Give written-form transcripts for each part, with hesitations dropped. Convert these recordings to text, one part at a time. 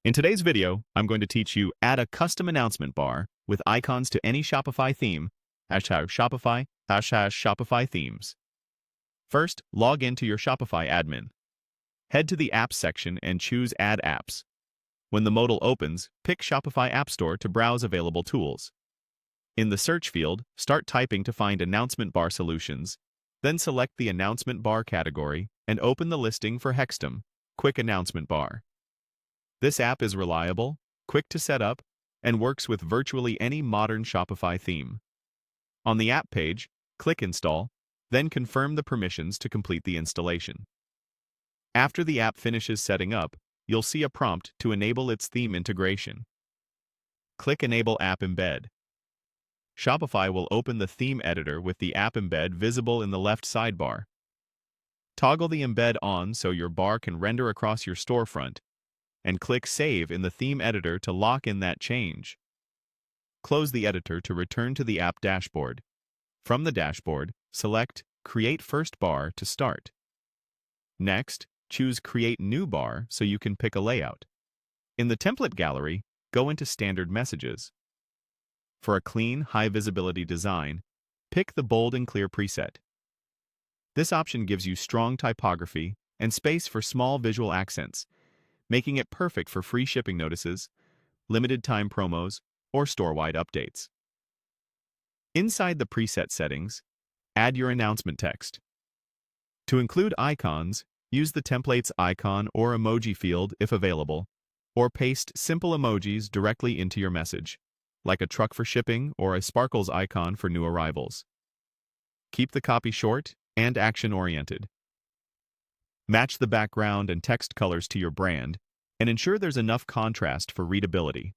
In today's video, I'm going to teach you add a custom announcement bar with icons to any Shopify theme, #Shopify, #Shopify themes. First, log into your Shopify admin. Head to the Apps section and choose Add Apps. When the modal opens, pick Shopify App Store to browse available tools. In the search field, start typing to find announcement bar solutions, then select the announcement bar category and open the listing for Hexum, Quick Announcement Bar. This app is reliable, quick to set up, and works with virtually any modern Shopify theme. On the app page, click Install, then confirm the permissions to complete the installation. After the app finishes setting up, you'll see a prompt to enable its theme integration. Click Enable App Embed. Shopify will open the theme editor with the App Embed visible in the left sidebar. Toggle the embed on so your bar can render across your storefront, and click Save in the theme editor to lock in that change. Close the editor to return to the app dashboard. From the dashboard, select Create First Bar to start. Next, choose Create New Bar so you can pick a layout. In the template gallery, go into Standard Messages. For a clean, high-visibility design, pick the Bold and Clear preset. This option gives you strong typography and space for small visual accents, making it perfect for free shipping notices, limited-time promos, or store-wide updates. Inside the preset settings, add your announcement text. To include icons, use the template's icon or emoji field if available, or paste simple emojis directly into your message, like a truck for shipping or a sparkles icon for new arrivals. Keep the copy short and action-oriented. Match the background and text colors to your brand, and ensure there's enough contrast for readability.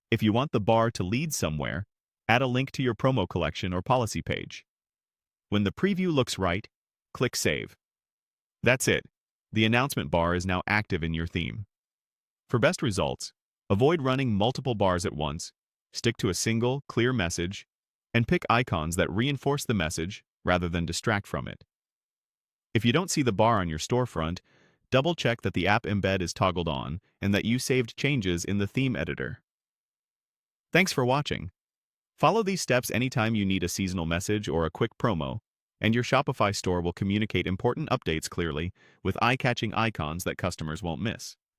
If you want the bar to lead somewhere, add a link to your promo collection or policy page. When the preview looks right, click Save. That's it. The announcement bar is now active in your theme. For best results, avoid running multiple bars at once, stick to a single, clear message, and pick icons that reinforce the message rather than distract from it. If you don't see the bar on your storefront, double-check that the app embed is toggled on and that you saved changes in the theme editor. Thanks for watching. Follow these steps anytime you need a seasonal message or a quick promo, and your Shopify store will communicate important updates clearly with eye-catching icons that customers won't miss.